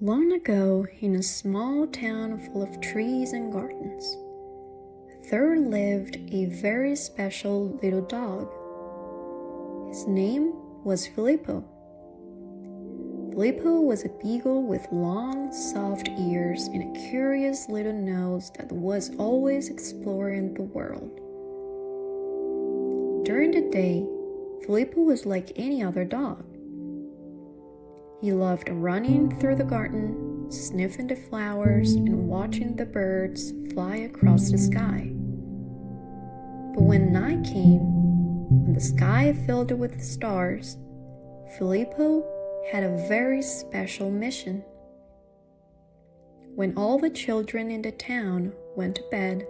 Long ago, in a small town full of trees and gardens, there lived a very special little dog. His name was Filippo. Filippo was a beagle with long, soft ears and a curious little nose that was always exploring the world. During the day, Filippo was like any other dog. He loved running through the garden, sniffing the flowers, and watching the birds fly across the sky. But when night came, when the sky filled with stars, Filippo had a very special mission. When all the children in the town went to bed,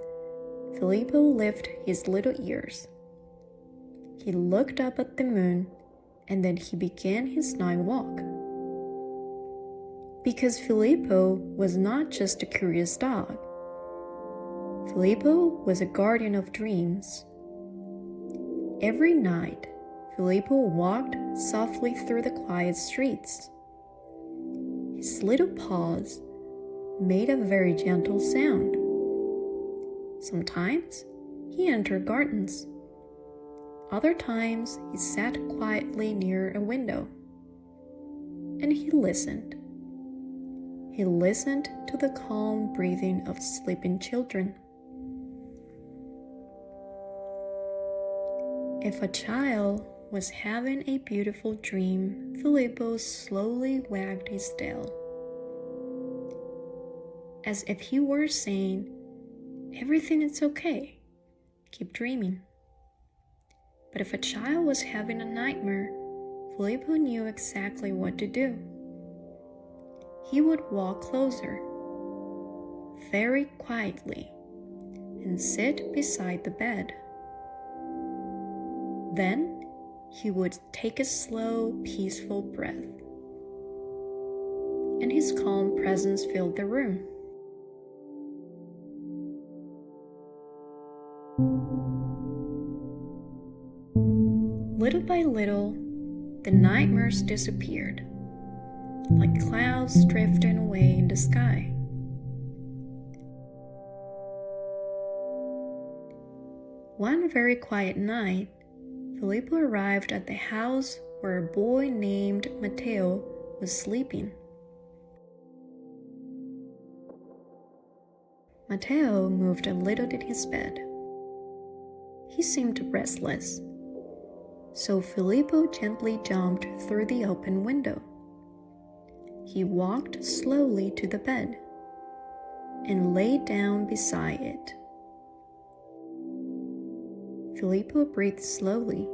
Filippo lifted his little ears. He looked up at the moon, and then he began his night walk. Because Filippo was not just a curious dog. Filippo was a guardian of dreams. Every night, Filippo walked softly through the quiet streets. His little paws made a very gentle sound. Sometimes he entered gardens. Other times he sat quietly near a window. And he listened. He listened to the calm breathing of sleeping children. If a child was having a beautiful dream, Filippo slowly wagged his tail, as if he were saying, "Everything is okay, keep dreaming." But if a child was having a nightmare, Filippo knew exactly what to do. He would walk closer, very quietly, and sit beside the bed. Then he would take a slow, peaceful breath, and his calm presence filled the room. Little by little, the nightmares disappeared, like clouds drifting away in the sky. One very quiet night, Filippo arrived at the house where a boy named Matteo was sleeping. Matteo moved a little in his bed. He seemed restless, so Filippo gently jumped through the open window. He walked slowly to the bed and lay down beside it. Filippo breathed slowly,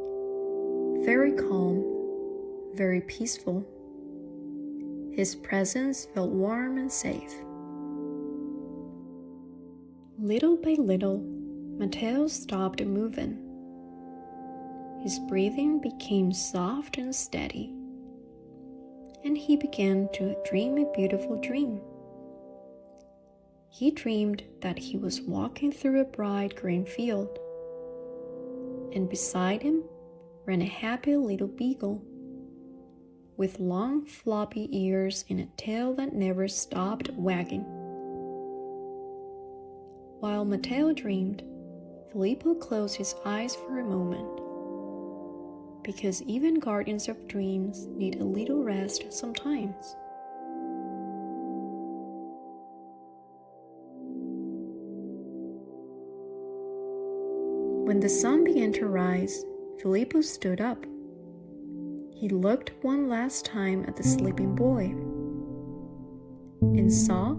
very calm, very peaceful. His presence felt warm and safe. Little by little, Matteo stopped moving. His breathing became soft and steady, and he began to dream a beautiful dream. He dreamed that he was walking through a bright green field, and beside him ran a happy little beagle with long floppy ears and a tail that never stopped wagging. While Matteo dreamed, Filippo closed his eyes for a moment, because even guardians of dreams need a little rest sometimes. When the sun began to rise, Filippo stood up. He looked one last time at the sleeping boy and saw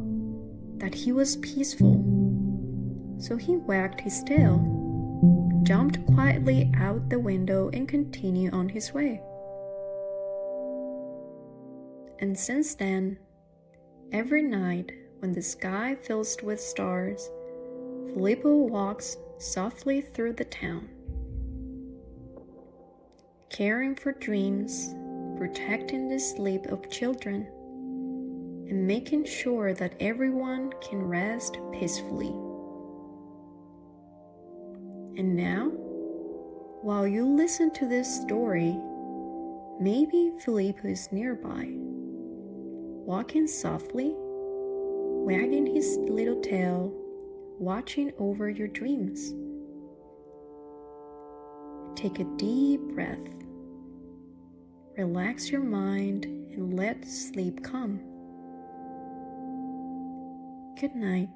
that he was peaceful. So he wagged his tail, jumped quietly out the window, and continued on his way. And since then, every night when the sky fills with stars, Filippo walks softly through the town, caring for dreams, protecting the sleep of children, and making sure that everyone can rest peacefully. And now, while you listen to this story, maybe Filippo is nearby, walking softly, wagging his little tail, watching over your dreams. Take a deep breath. Relax your mind and let sleep come. Good night.